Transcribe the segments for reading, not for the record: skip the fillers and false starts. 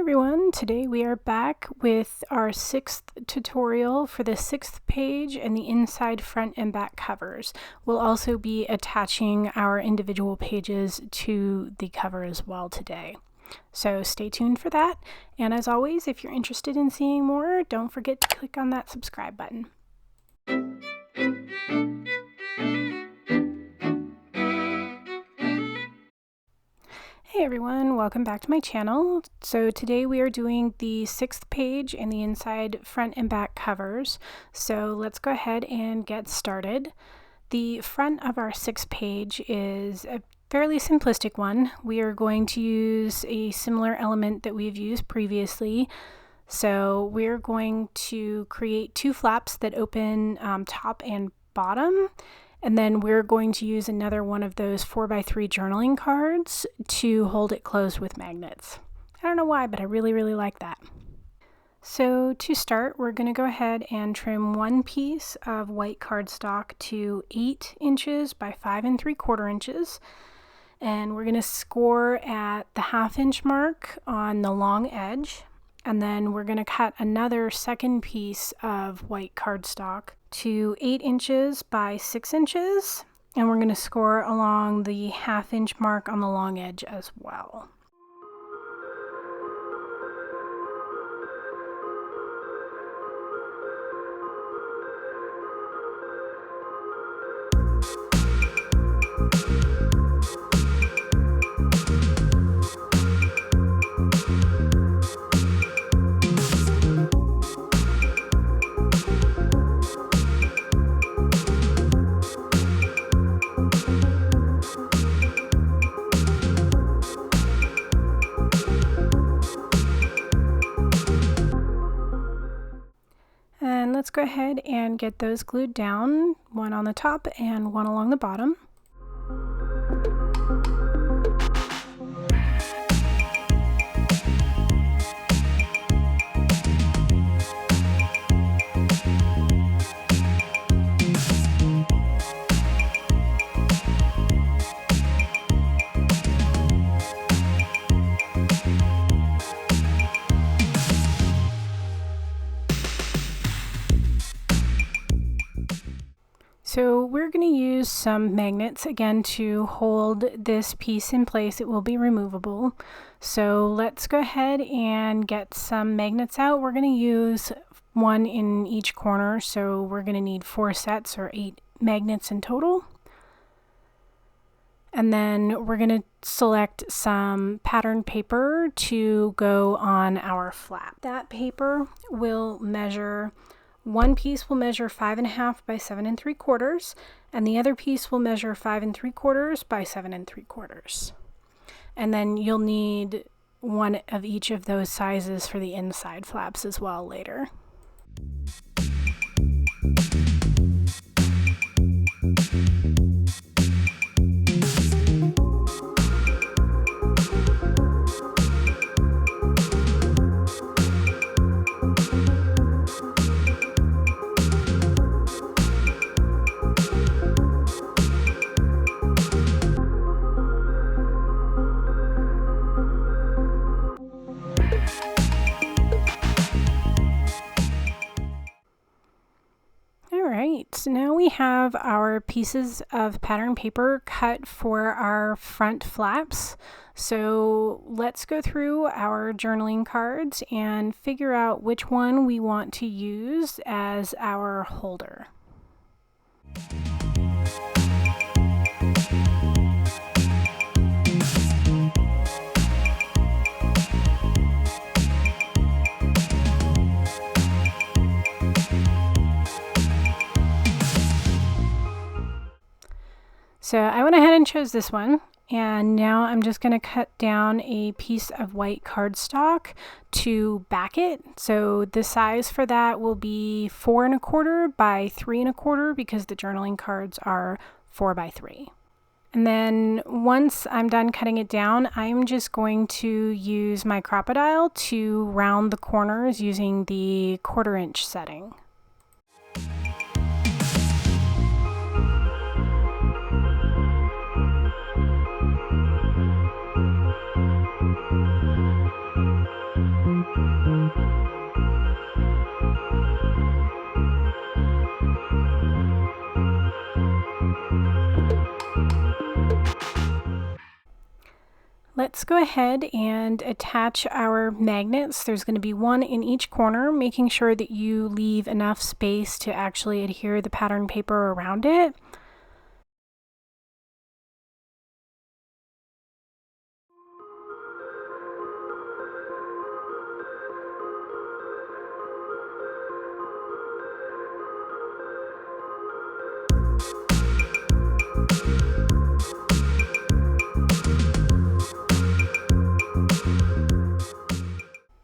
Everyone, today we are back with our 6th tutorial for the 6th page and the inside front and back covers. We'll also be attaching our individual pages to the cover as well today. So stay tuned for that, and as always, if you're interested in seeing more, don't forget to click on that subscribe button. Hey everyone, welcome back to my channel. So today we are doing the 6th page and the inside front and back covers. So let's go ahead and get started. The front of our 6th page is a fairly simplistic one. We are going to use a similar element that we've used previously. So we're going to create 2 flaps that open top and bottom. And then we're going to use another one of those 4x3 journaling cards to hold it closed with magnets. I don't know why, but I really like that. So to start, we're going to go ahead and trim one piece of white cardstock to 8 inches by 5 3/4 inches. And we're going to score at the 1/2 inch mark on the long edge. And then we're going to cut another second piece of white cardstock to 8 inches by 6 inches, and we're going to score along the 1/2 inch mark on the long edge as well. Let's go ahead and get those glued down, one on the top and one along the bottom. So we're going to use some magnets again to hold this piece in place. It will be removable. So let's go ahead and get some magnets out. We're going to use one in each corner, so we're going to need 4 sets or 8 magnets in total. And then we're going to select some pattern paper to go on our flap. That paper will measure, one piece will measure 5.5 by 7 3/4, and the other piece will measure 5 3/4 by 7 3/4. And then you'll need one of each of those sizes for the inside flaps as well later. So now we have our pieces of pattern paper cut for our front flaps. So let's go through our journaling cards and figure out which one we want to use as our holder. So I went ahead and chose this one, and now I'm just going to cut down a piece of white cardstock to back it. So the size for that will be 4 1/4 by 3 1/4 because the journaling cards are 4 by 3. And then once I'm done cutting it down, I'm just going to use my crocodile to round the corners using the 1/4 inch setting. let's go ahead and attach our magnets. There's going to be one in each corner, making sure that you leave enough space to actually adhere the pattern paper around it.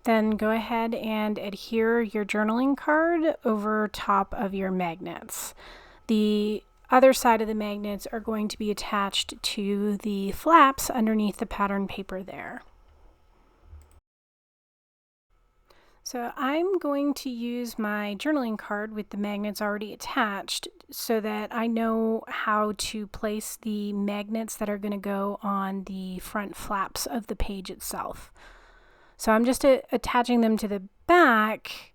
Then go ahead and adhere your journaling card over top of your magnets. The other side of the magnets are going to be attached to the flaps underneath the pattern paper there. So I'm going to use my journaling card with the magnets already attached so that I know how to place the magnets that are going to go on the front flaps of the page itself. So I'm just attaching them to the back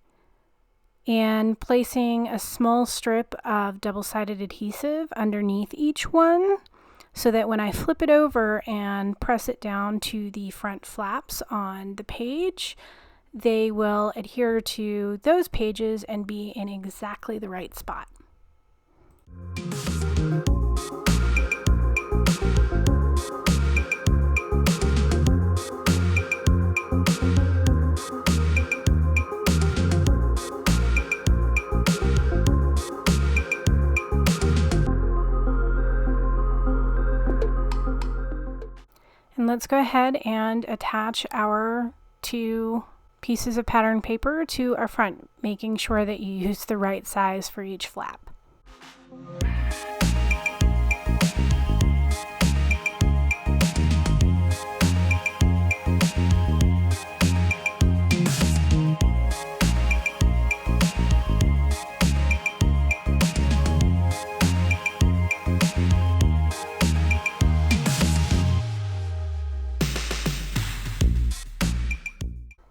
and placing a small strip of double-sided adhesive underneath each one so that when I flip it over and press it down to the front flaps on the page, they will adhere to those pages and be in exactly the right spot. And let's go ahead and attach our two pieces of pattern paper to our front, making sure that you use the right size for each flap.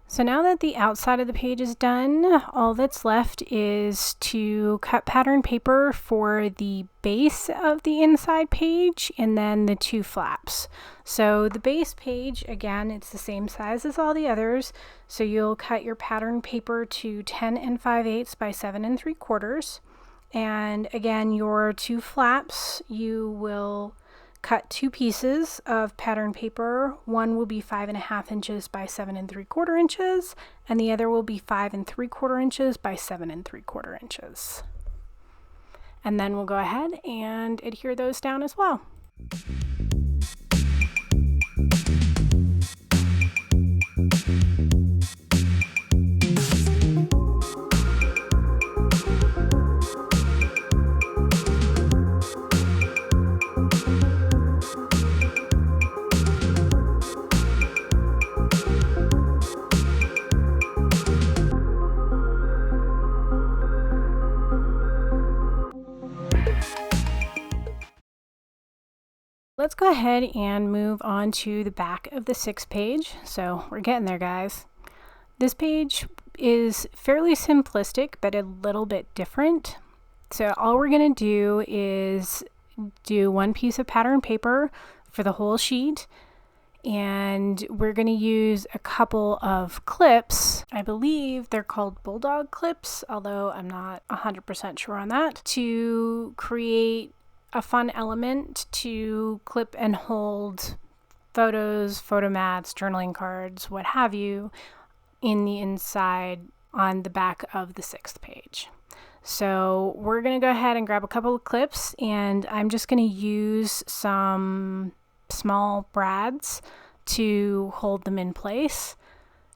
So now that the outside of the page is done, all that's left is to cut pattern paper for the base of the inside page and then the two flaps. So the base page, again, it's the same size as all the others. So you'll cut your pattern paper to 10 5/8 by 7 3/4. And again, your two flaps, you will cut two pieces of pattern paper. One will be 5.5 inches by 7 3/4 inches, and the other will be 5 3/4 inches by 7 3/4 inches. And then we'll go ahead and adhere those down as well. Let's go ahead and move on to the back of the 6th page. So we're getting there, guys. This page is fairly simplistic, but a little bit different. So all we're going to do is do one piece of pattern paper for the whole sheet, and we're going to use a couple of clips. I believe they're called bulldog clips, although I'm not 100% sure on that, to create a fun element to clip and hold photos, photo mats, journaling cards, what have you, in the inside on the back of the 6th page. So we're going to go ahead and grab a couple of clips, and I'm just going to use some small brads to hold them in place.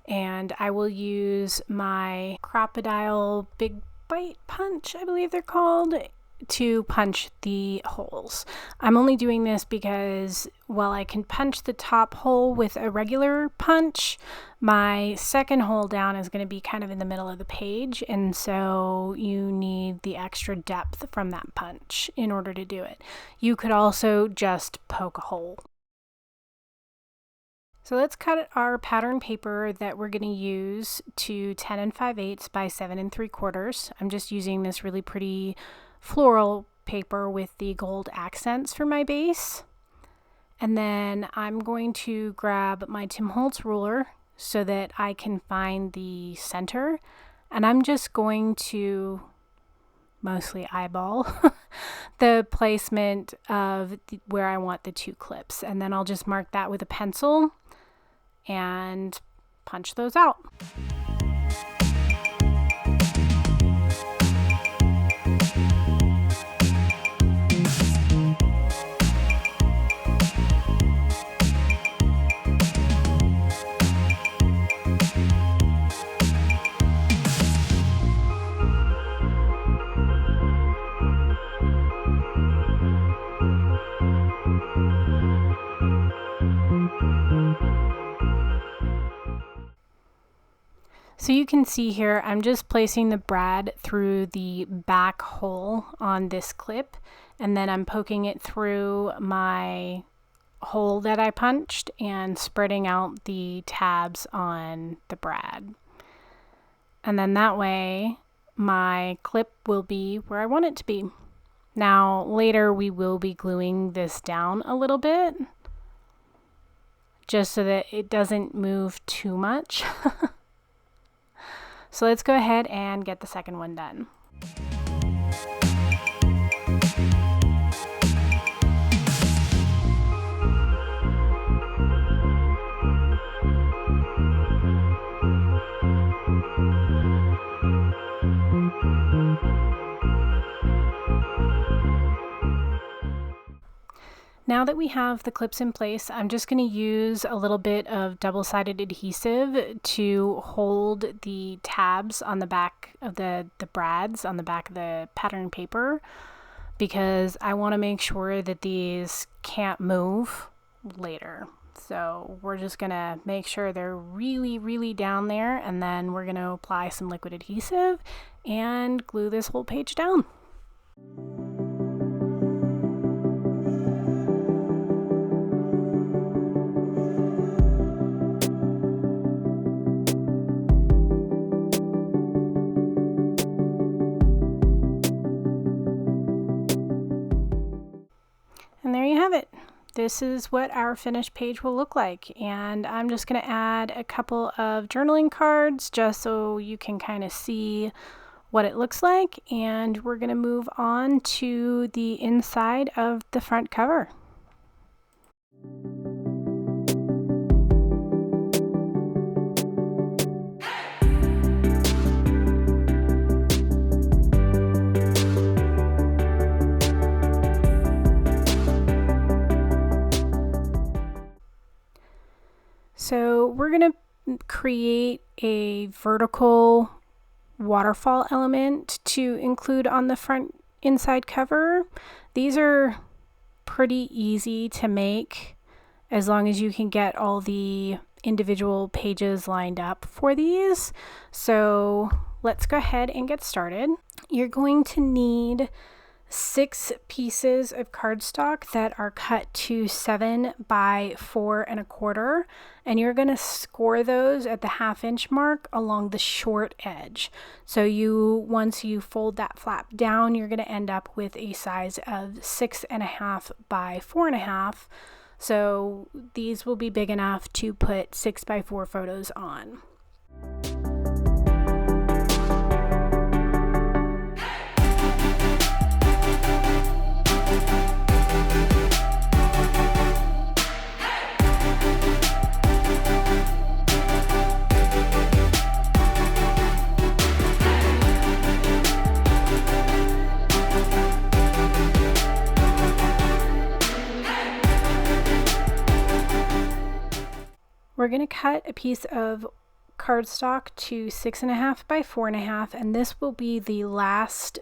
And I will use my Crocodile Big Bite Punch, I believe they're called, to punch the holes. I'm only doing this because while I can punch the top hole with a regular punch, my second hole down is going to be kind of in the middle of the page, and so you need the extra depth from that punch in order to do it. You could also just poke a hole. So let's cut our pattern paper that we're going to use to 10 5/8 by 7 3/4. I'm just using this really pretty floral paper with the gold accents for my base. And then I'm going to grab my Tim Holtz ruler so that I can find the center. And I'm just going to mostly eyeball the placement of where I want the two clips. And then I'll just mark that with a pencil and punch those out. So you can see here, I'm just placing the brad through the back hole on this clip, and then I'm poking it through my hole that I punched and spreading out the tabs on the brad. And then that way my clip will be where I want it to be. Now later we will be gluing this down a little bit, just so that it doesn't move too much. So let's go ahead and get the second one done. Now that we have the clips in place, I'm just going to use a little bit of double-sided adhesive to hold the tabs on the back of the brads on the back of the pattern paper, because I want to make sure that these can't move later. So we're just going to make sure they're really, really down there, and then we're going to apply some liquid adhesive and glue this whole page down. And there you have it. This is what our finished page will look like. And I'm just going to add a couple of journaling cards just so you can kind of see what it looks like. And we're going to move on to the inside of the front cover. So we're going to create a vertical waterfall element to include on the front inside cover. These are pretty easy to make as long as you can get all the individual pages lined up for these. So let's go ahead and get started. You're going to need 6 pieces of cardstock that are cut to 7 by 4 1/4, and you're going to score those at the 1/2 inch mark along the short edge. So once you fold that flap down, you're going to end up with a size of 6 1/2 by 4 1/2. So these will be big enough to put 6 by 4 photos on. We're going to cut a piece of cardstock to 6 1/2 by 4 1/2, and this will be the last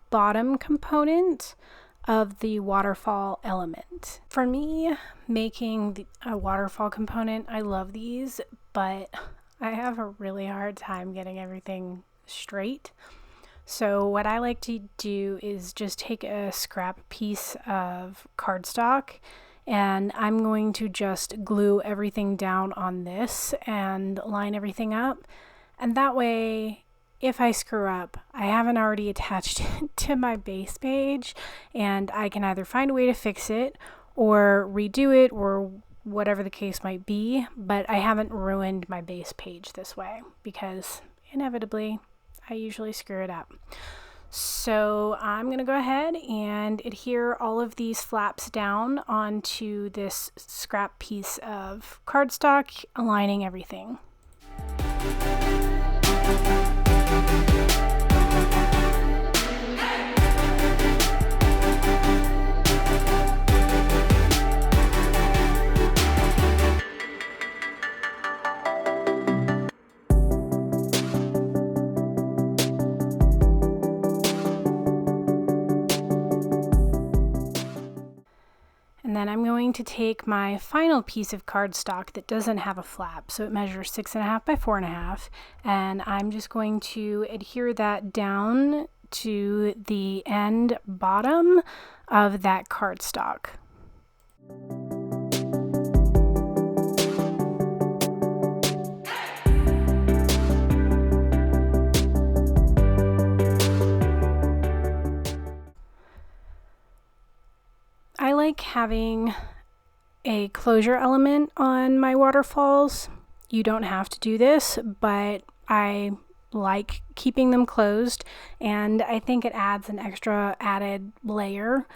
bottom component of the waterfall element. For me, making a waterfall component, I love these, but I have a really hard time getting everything straight. So what I like to do is just take a scrap piece of cardstock, and I'm going to just glue everything down on this and line everything up. And that way, if I screw up, I haven't already attached it to my base page, and I can either find a way to fix it, or redo it or whatever the case might be, but I haven't ruined my base page this way because inevitably I usually screw it up. So I'm going to go ahead and adhere all of these flaps down onto this scrap piece of cardstock, aligning everything. And then I'm going to take my final piece of cardstock that doesn't have a flap, so it measures 6.5 by 4.5, and I'm just going to adhere that down to the end bottom of that cardstock. I like having a closure element on my waterfalls. You don't have to do this, but I like keeping them closed, and I think it adds an extra added layer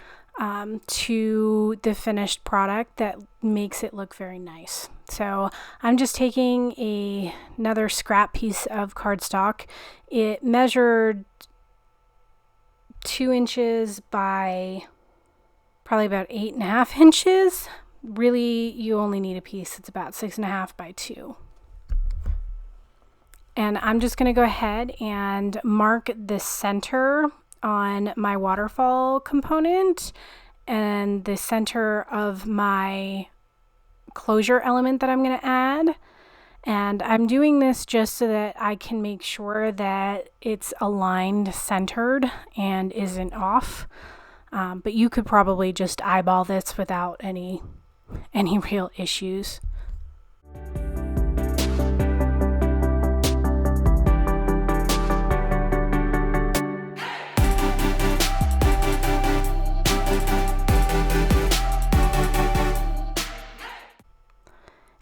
to the finished product that makes it look very nice. So I'm just taking another scrap piece of cardstock. It measured 2 inches by probably about 8.5 inches. Really, you only need a piece that's about 6.5 by 2. And I'm just going to go ahead and mark the center on my waterfall component and the center of my closure element that I'm going to add. And I'm doing this just so that I can make sure that it's aligned, centered, and isn't off. But you could probably just eyeball this without any real issues.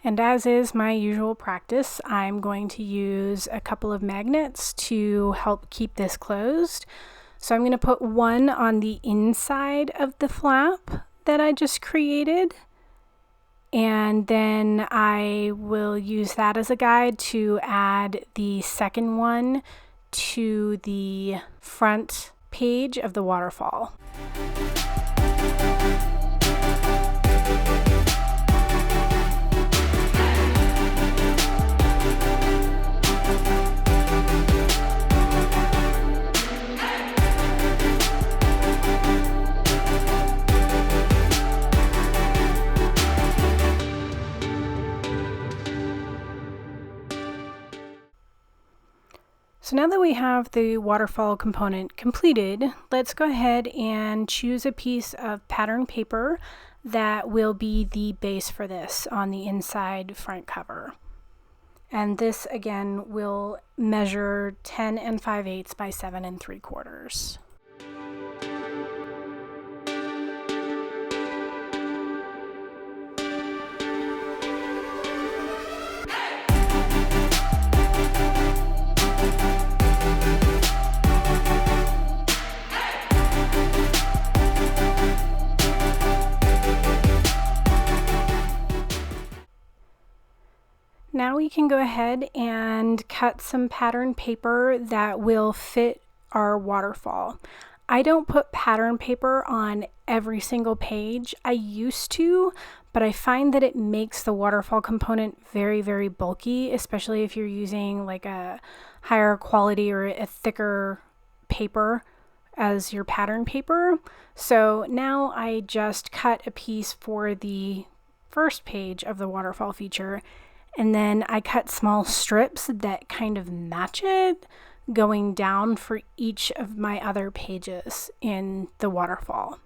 And as is my usual practice, I'm going to use a couple of magnets to help keep this closed. So I'm going to put one on the inside of the flap that I just created, and then I will use that as a guide to add the second one to the front page of the waterfall. So now that we have the waterfall component completed, let's go ahead and choose a piece of pattern paper that will be the base for this on the inside front cover. And this again will measure 10 5/8 by 7 3/4. Now we can go ahead and cut some pattern paper that will fit our waterfall. I don't put pattern paper on every single page. I used to, but I find that it makes the waterfall component very, very bulky, especially if you're using like a higher quality or a thicker paper as your pattern paper. So now I just cut a piece for the first page of the waterfall feature, and then I cut small strips that kind of match it going down for each of my other pages in the waterfall.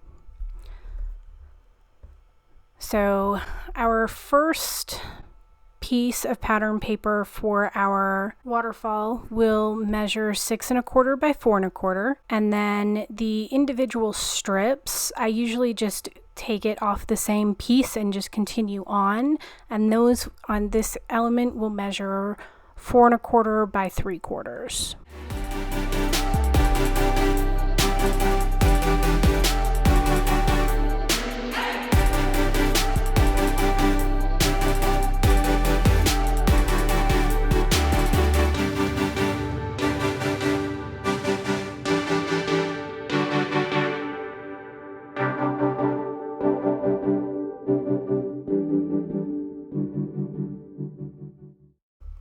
So our first piece of pattern paper for our waterfall will measure 6 1/4 by 4 1/4, and then the individual strips, I usually just take it off the same piece and just continue on. And those on this element will measure 4 1/4 by 3/4.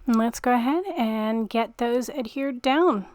And let's go ahead and get those adhered down.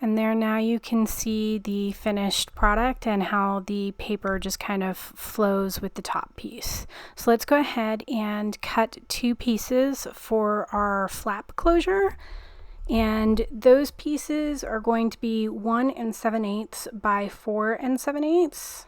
And there now you can see the finished product and how the paper just kind of flows with the top piece. So let's go ahead and cut 2 pieces for our flap closure. And those pieces are going to be 1 7/8 by 4 7/8.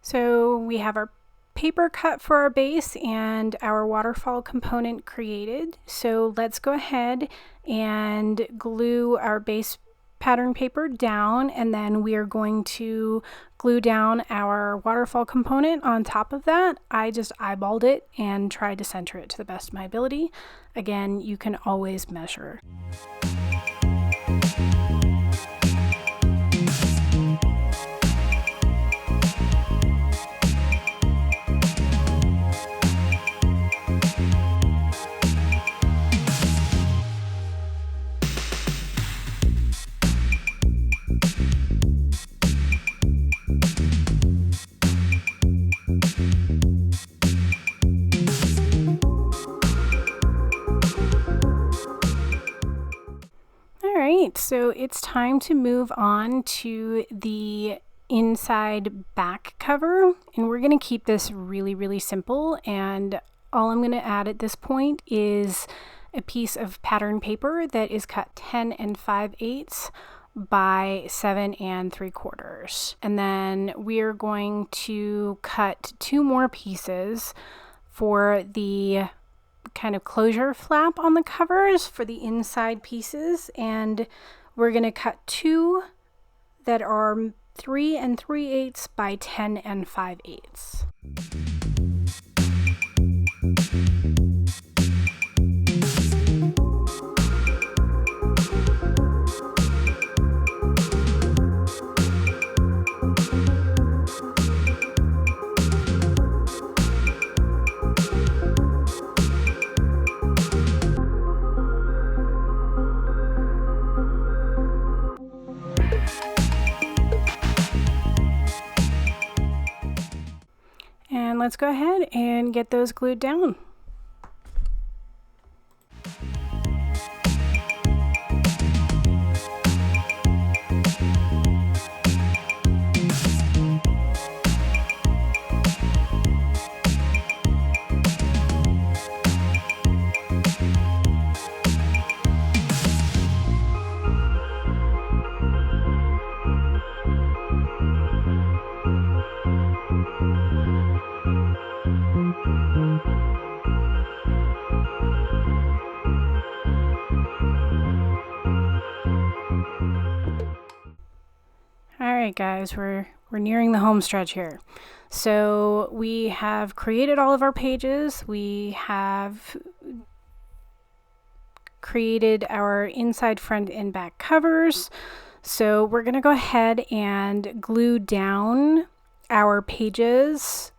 So we have our paper cut for our base and our waterfall component created. So let's go ahead and glue our base pattern paper down, and then we are going to glue down our waterfall component on top of that. I just eyeballed it and tried to center it to the best of my ability. Again, you can always measure. So it's time to move on to the inside back cover, and we're going to keep this really simple, and all I'm going to add at this point is a piece of pattern paper that is cut 10 5/8 by 7 3/4, and then we're going to cut 2 more pieces for the kind of closure flap on the covers for the inside pieces, and we're going to cut 2 that are 3 3/8 by 10 5/8. And let's go ahead and get those glued down. right, guys, we're nearing the home stretch here. So we have created all of our pages. We have created our inside, front, and back covers. So we're going to go ahead and glue down our pages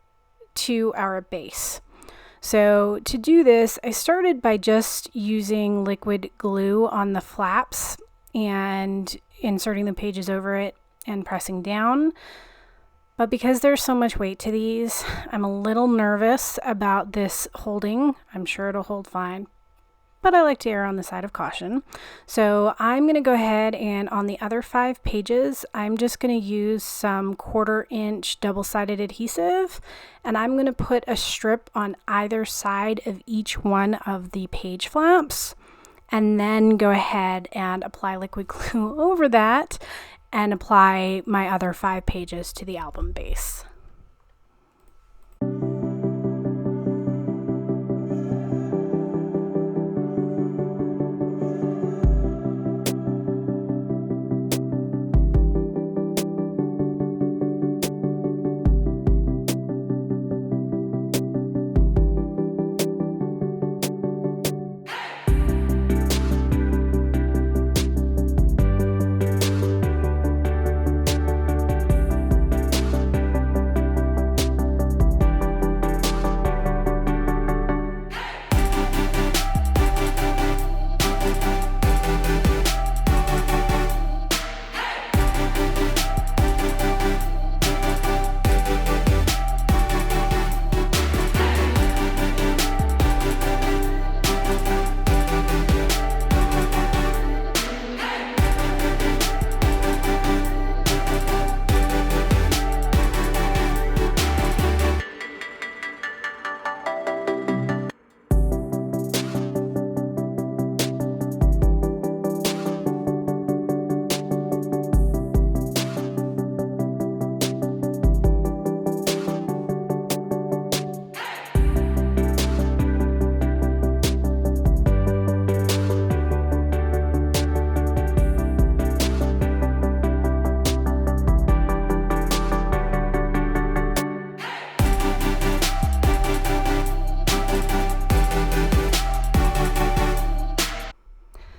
to our base. So to do this, I started by just using liquid glue on the flaps and inserting the pages over it and pressing down. But because there's so much weight to these, I'm a little nervous about this holding. I'm sure it'll hold fine, but I like to err on the side of caution. So I'm going to go ahead and on the other 5 pages, I'm just going to use some 1/4 inch double-sided adhesive, and I'm going to put a strip on either side of each one of the page flaps, and then go ahead and apply liquid glue over that and apply my other 5 pages to the album base.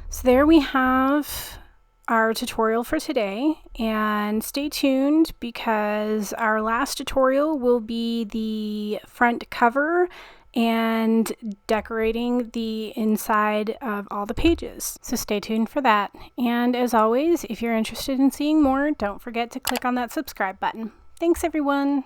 So there we have our tutorial for today, and stay tuned because our last tutorial will be the front cover and decorating the inside of all the pages. So stay tuned for that. And as always, if you're interested in seeing more, don't forget to click on that subscribe button. Thanks, everyone.